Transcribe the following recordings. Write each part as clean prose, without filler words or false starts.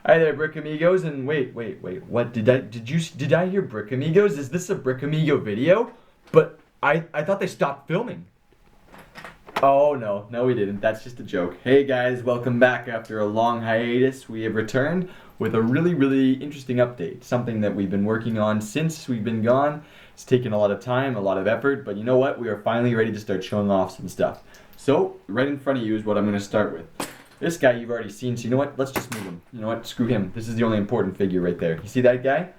Hi there, Brick Amigos, and wait, what did I hear Brick Amigos? Is this a Brick Amigo video? But I thought they stopped filming. Oh no, we didn't. That's just a joke. Hey guys, welcome back after a long hiatus. We have returned with a really interesting update. Something that we've been working on since we've been gone. It's taken a lot of time, a lot of effort, but you know what? We are finally ready to start showing off some stuff. So, right in front of you is what I'm going to start with. This guy you've already seen, so you know what? Let's just move him. You know what? Screw him. This is the only important figure right there. You see that guy?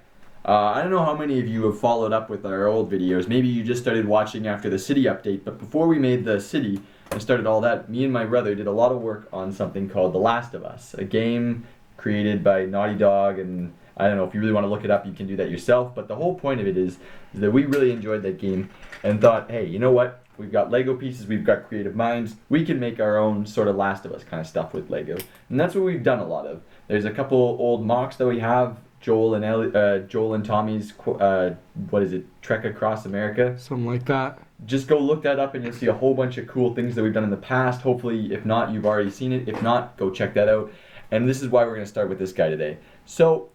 I don't know how many of you have followed up with our old videos. Maybe you just started watching after the city update, but before we made the city and started all that, me and my brother did a lot of work on something called The Last of Us, a game created by Naughty Dog, and I don't know, if you really want to look it up, you can do that yourself, but the whole point of it is that we really enjoyed that game and thought, hey, you know what? We've got Lego pieces, we've got creative minds, we can make our own sort of Last of Us kind of stuff with Lego. And that's what we've done a lot of. There's a couple old MOCs that we have, Joel and Tommy's, what is it, Trek Across America? Something like that. Just go look that up and you'll see a whole bunch of cool things that we've done in the past. Hopefully, if not, you've already seen it. If not, go check that out. And this is why we're going to start with this guy today. So,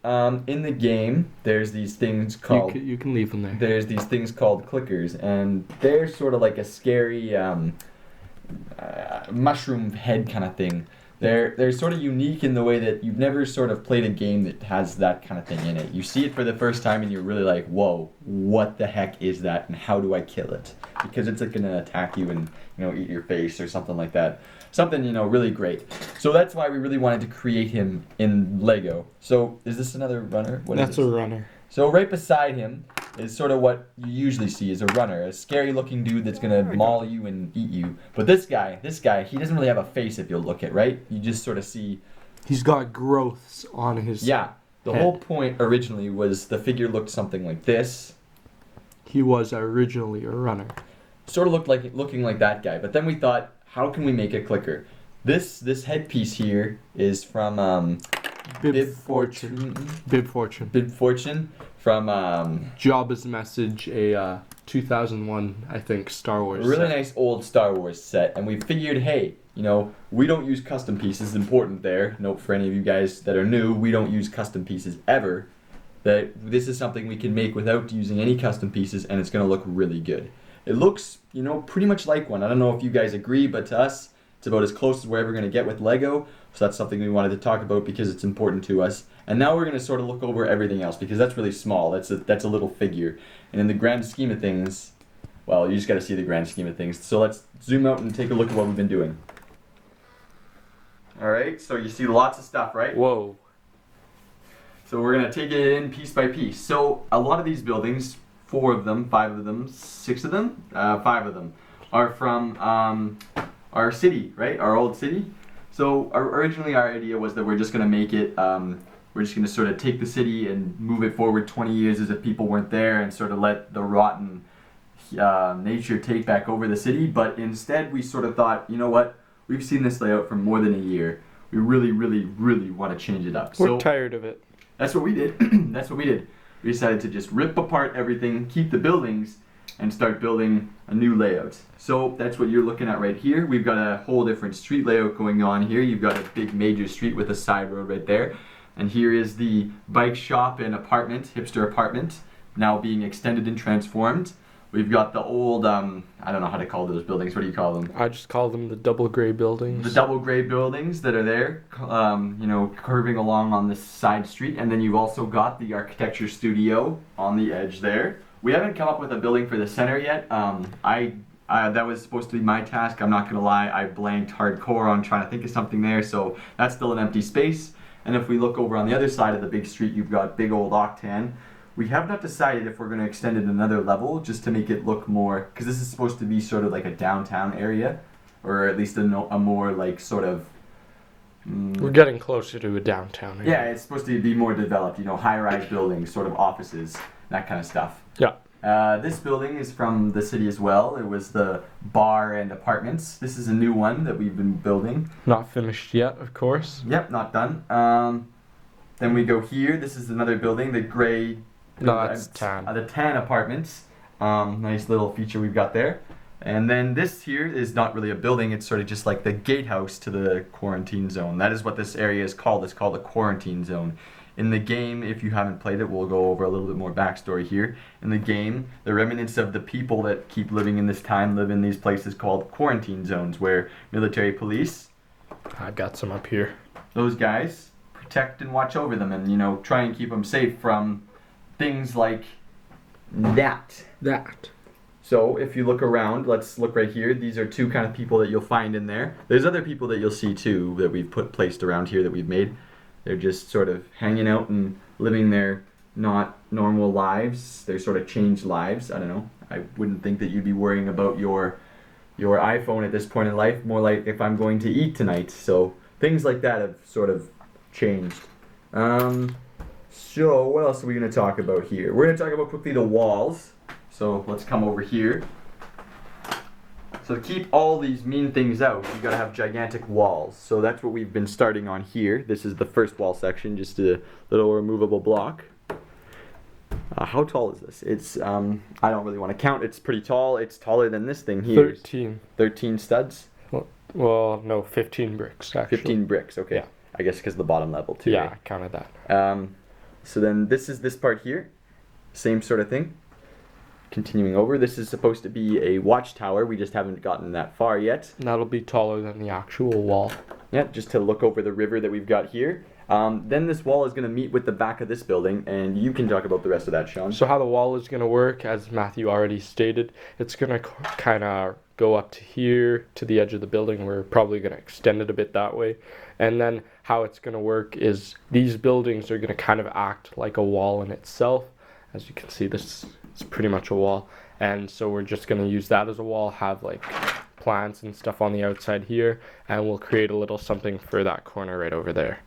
in the game, there's these things called... You can leave them there. There's these things called clickers, and they're sort of like a scary mushroom head kind of thing. They're sort of unique in the way that you've never sort of played a game that has that kind of thing in it. You see it for the first time and you're really like, whoa, what the heck is that and how do I kill it? Because it's like going to attack you and, you know, eat your face or something like that. Something, you know, really great. So that's why we really wanted to create him in Lego. So is this another runner? That's a runner. So right beside him is sort of what you usually see as a runner, a scary looking dude that's gonna maul you and eat you. But this guy, he doesn't really have a face if you'll look at, right? You just sort of see... He's got growths on his Yeah, the head. whole point originally was the figure looked something like this. He was originally a runner. Sort of looking like that guy. But then we thought, how can we make a clicker? This headpiece here is from Bib Fortune. Bib Fortune from Jabba's Message, a 2001, I think, Star Wars really set. nice old Star Wars set, and we figured, hey, you know, we don't use custom pieces. Important there. Note for any of you guys that are new, we don't use custom pieces ever. That this is something we can make without using any custom pieces, and it's going to look really good. It looks, you know, pretty much like one. I don't know if you guys agree, but to us, it's about as close as we're ever going to get with Lego. So that's something we wanted to talk about because it's important to us. And now we're going to sort of look over everything else because that's really small. That's a little figure. And in the grand scheme of things, well, you just got to see the grand scheme of things. So let's zoom out and take a look at what we've been doing. All right, so you see lots of stuff, right? Whoa. So we're going to take it in piece by piece. So a lot of these buildings, 4 of them, 5 of them, 6 of them, 5 of them, are from our city, right? Our old city. So originally our idea was that we're just going to make it, we're just going to sort of take the city and move it forward 20 years as if people weren't there and sort of let the rotten nature take back over the city. But instead we sort of thought, you know what? We've seen this layout for more than a year. We really want to change it up. We're tired of it. That's what we did. That's what we did. We decided to just rip apart everything, keep the buildings, and start building a new layout. So that's what you're looking at right here. We've got a whole different street layout going on here. You've got a big major street with a side road right there. And here is the bike shop and apartment, hipster apartment, now being extended and transformed. We've got the old, I don't know how to call those buildings. What do you call them? I just call them the double gray buildings. The double gray buildings that are there, you know, curving along on this side street. And then you've also got the architecture studio on the edge there. We haven't come up with a building for the center yet. That was supposed to be my task. I'm not going to lie. I blanked hardcore on trying to think of something there. So that's still an empty space. And if we look over on the other side of the big street, you've got big old Octan. We have not decided if we're going to extend it another level just to make it look more, because this is supposed to be sort of like a downtown area, or at least a more like sort of... We're getting closer to a downtown area. Yeah, it's supposed to be more developed, you know, high-rise buildings, sort of offices, that kind of stuff. Yeah. This building is from the city as well. It was the bar and apartments. This is a new one that we've been building. Not finished yet, of course. Yep, not done. Then we go here. This is another building, the gray... No, that's tan. The tan apartments. Nice little feature we've got there. And then this here is not really a building, it's sort of just like the gatehouse to the quarantine zone. That is what this area is called. It's called the quarantine zone. In the game, if you haven't played it, we'll go over a little bit more backstory here. In the game, the remnants of the people that keep living in this time live in these places called quarantine zones, where military police, I've got some up here. those guys, protect and watch over them and, you know, try and keep them safe from things like that. So if you look around, let's look right here. These are two kind of people that you'll find in there. There's other people that you'll see too that we've placed around here that we've made. They're just sort of hanging out and living their not normal lives. They're sort of changed lives. I don't know. I wouldn't think that you'd be worrying about your iPhone at this point in life. More like if I'm going to eat tonight. So things like that have sort of changed. So what else are we going to talk about here? We're going to talk about quickly the walls. So let's come over here. So to keep all these mean things out, you gotta have gigantic walls. So that's what we've been starting on here. This is the first wall section, just a little removable block. How tall is this? It's, I don't really want to count. It's pretty tall. It's taller than this thing here. 13. 13 studs? Well, no, 15 bricks, actually. 15 bricks, okay. Yeah. I guess because the bottom level too. Yeah, right? I counted that. So then this is this part here. Same sort of thing. Continuing over, this is supposed to be a watchtower. We just haven't gotten that far yet. That'll be taller than the actual wall. Yeah, just to look over the river that we've got here. Then this wall is going to meet with the back of this building, and you can talk about the rest of that, Sean. So how the wall is going to work, as Matthew already stated, it's going to kind of go up to here, to the edge of the building. We're probably going to extend it a bit that way. And then how it's going to work is these buildings are going to kind of act like a wall in itself. As you can see, this is pretty much a wall. And so we're just going to use that as a wall, have like plants and stuff on the outside here, and we'll create a little something for that corner right over there.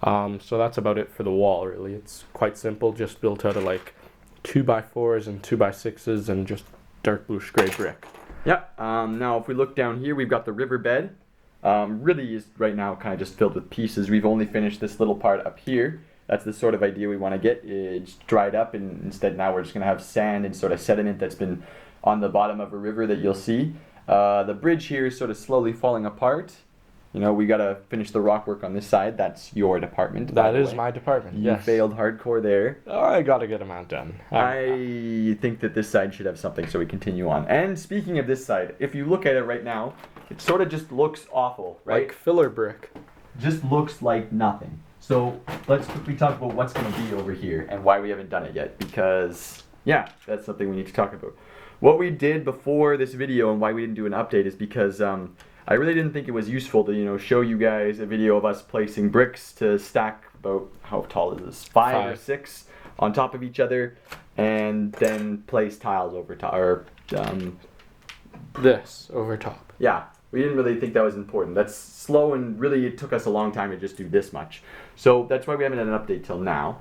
So that's about it for the wall, really. It's quite simple, just built out of like 2x4s and 2x6s and just dark bluish gray brick. Yep. Now if we look down here, we've got the riverbed. Really is right now kind of just filled with pieces. We've only finished this little part up here. That's the sort of idea we want to get. It's dried up, and instead now we're just going to have sand and sort of sediment that's been on the bottom of a river that you'll see. The bridge here is sort of slowly falling apart. You know, we got to finish the rock work on this side. That's your department. That is my department, You yes. failed hardcore there. I got to get them out done. I think that this side should have something, so we continue on. And speaking of this side, if you look at it right now, it sort of just looks awful, right? Like filler brick. Just looks like nothing. So let's quickly talk about what's going to be over here and why we haven't done it yet, because yeah, that's something we need to talk about. What we did before this video and why we didn't do an update is because I really didn't think it was useful to, you know, show you guys a video of us placing bricks to stack about, how tall is this? 5 or 6 on top of each other, and then place tiles over top, or This over top. yeah. We didn't really think that was important. That's slow, and really it took us a long time to just do this much. So that's why we haven't had an update till now.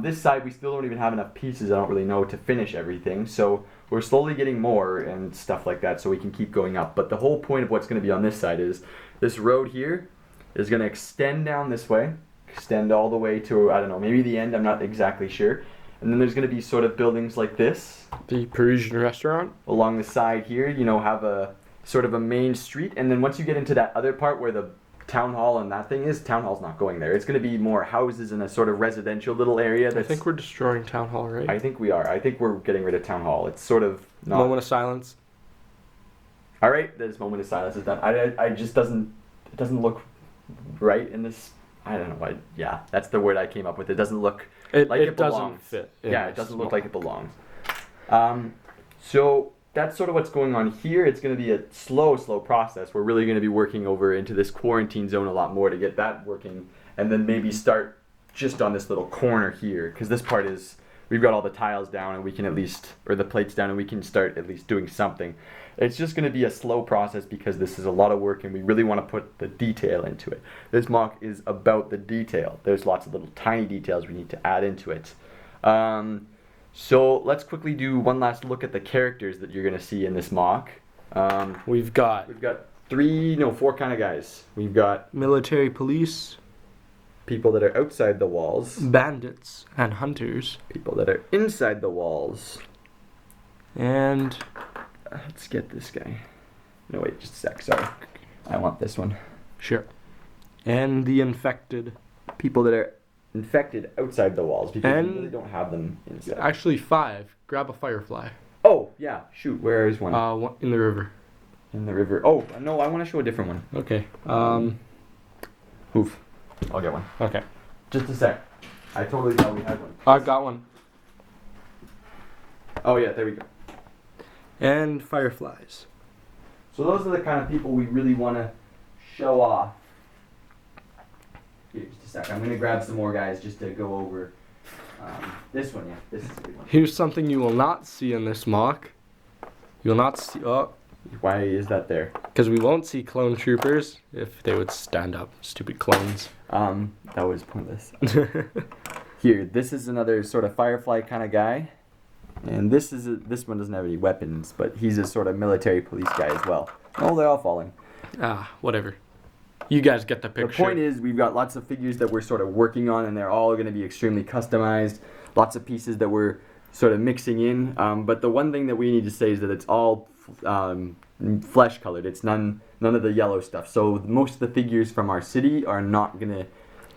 This side, we still don't even have enough pieces, I don't really know, to finish everything. So we're slowly getting more and stuff like that so we can keep going up. But the whole point of what's going to be on this side is this road here is going to extend down this way, extend all the way to, I don't know, maybe the end, I'm not exactly sure. And then there's going to be sort of buildings like this. The Parisian restaurant. Along the side here, you know, have a sort of a main street, and then once you get into that other part where the town hall and that thing is, town hall's not going there. It's going to be more houses in a sort of residential little area. I think we're destroying town hall, right? I think we are. I think we're getting rid of town hall. It's sort of not. Moment of silence. All right, this moment of silence is done. I just doesn't, it doesn't look right in this. I don't know. Yeah, that's the word I came up with. It doesn't look like it belongs. Doesn't fit. Yeah, it doesn't look like it belongs. So that's sort of what's going on here. It's going to be a slow process. We're really going to be working over into this quarantine zone a lot more to get that working, and then maybe start just on this little corner here, because this part is, we've got all the tiles down and we can at least, or the plates down, and we can start at least doing something. It's just going to be a slow process because this is a lot of work and we really want to put the detail into it. This MOC is about the detail. There's lots of little tiny details we need to add into it. So let's quickly do one last look at the characters that you're going to see in this MOC. We've got 4 kind of guys. We've got military police, people that are outside the walls, bandits, and hunters, people that are inside the walls, and let's get this guy. No, wait, just a sec. Sorry. I want this one. Sure. And the infected. People that are infected outside the walls because And- we really don't have them inside. Actually, 5. Grab a firefly. Oh, yeah. Shoot, where is one? One in the river. In the river. Oh, no, I want to show a different one. Okay. Oof. I'll get one. Okay. Just a sec. I totally thought we had one. I've got one. Oh, yeah, there we go. And fireflies. So those are the kind of people we really want to show off. Here, just a sec. I'm going to grab some more guys just to go over this one. Yeah, this is a good one. Here's something you will not see in this mock. You will not see. Oh, Why is that there? because we won't see clone troopers if they would stand up. Stupid clones. That was pointless. Here, this is another sort of firefly kind of guy. And this one doesn't have any weapons, but he's a sort of military police guy as well. Oh, they're all falling. Whatever. You guys get the picture. The point is, we've got lots of figures that we're sort of working on, and they're all going to be extremely customized. Lots of pieces that we're sort of mixing in. But the one thing that we need to say is that it's all flesh colored. It's none of the yellow stuff. So most of the figures from our city are not going to...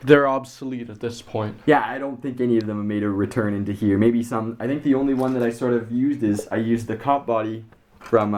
They're obsolete at this point. Yeah, I don't think any of them have made a return into here. Maybe some. I think the only one that I sort of used is I used the cop body from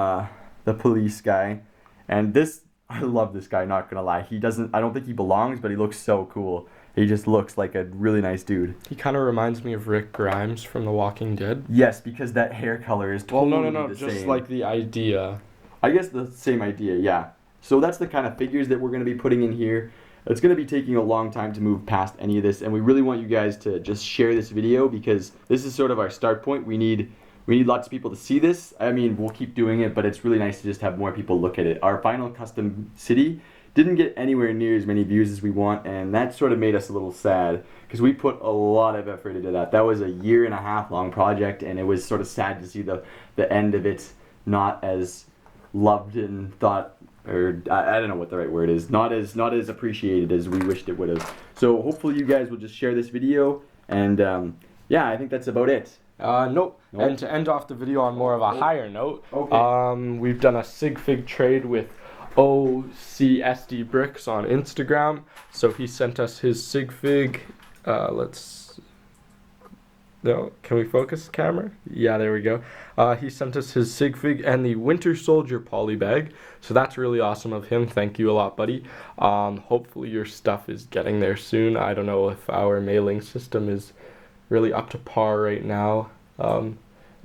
the police guy. And this, I love this guy, not gonna lie. I don't think he belongs, but he looks so cool. He just looks like a really nice dude. He kind of reminds me of Rick Grimes from The Walking Dead. Yes, because that hair color is totally no, the just same. like the idea. I guess the same idea, yeah. So that's the kind of figures that we're going to be putting in here. It's going to be taking a long time to move past any of this, and we really want you guys to just share this video because this is sort of our start point. We need lots of people to see this. I mean, we'll keep doing it, but it's really nice to just have more people look at it. Our final custom city didn't get anywhere near as many views as we want, and that sort of made us a little sad because we put a lot of effort into that. That was a 1.5 year long project, and it was sort of sad to see the end of it not as loved and thought, or I don't know what the right word is, not as appreciated as we wished it would have. So hopefully you guys will just share this video, and yeah, I think that's about it. Nope. And to end off the video on more of a higher note, Okay. we've done a sig fig trade with OCSD Bricks on Instagram. So he sent us his sig fig. Can we focus the camera? Yeah, there we go. He sent us his sig fig and the Winter Soldier poly bag. So that's really awesome of him. Thank you a lot, buddy. Hopefully your stuff is getting there soon. I don't know if our mailing system is really up to par right now.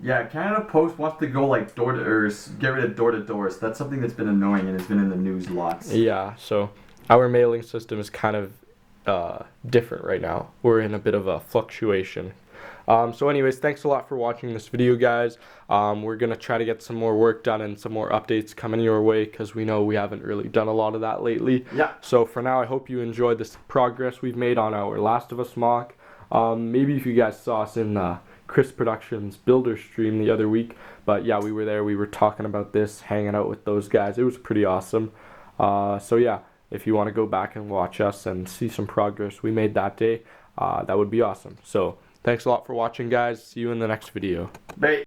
Yeah, Canada Post wants to go like door to or get rid of door to door. So that's something that's been annoying and it's been in the news lots. Yeah, so our mailing system is kind of different right now. We're in a bit of a fluctuation. So anyways, thanks a lot for watching this video, guys. We're going to try to get some more work done and some more updates coming your way because we know we haven't really done a lot of that lately. Yeah. So for now, I hope you enjoyed this progress we've made on our Last of Us mock. Maybe if you guys saw us in Chris Productions Builder stream the other week. But yeah, we were there. We were talking about this, hanging out with those guys. It was pretty awesome. So yeah, if you want to go back and watch us and see some progress we made that day, that would be awesome. So thanks a lot for watching, guys. See you in the next video. Bye.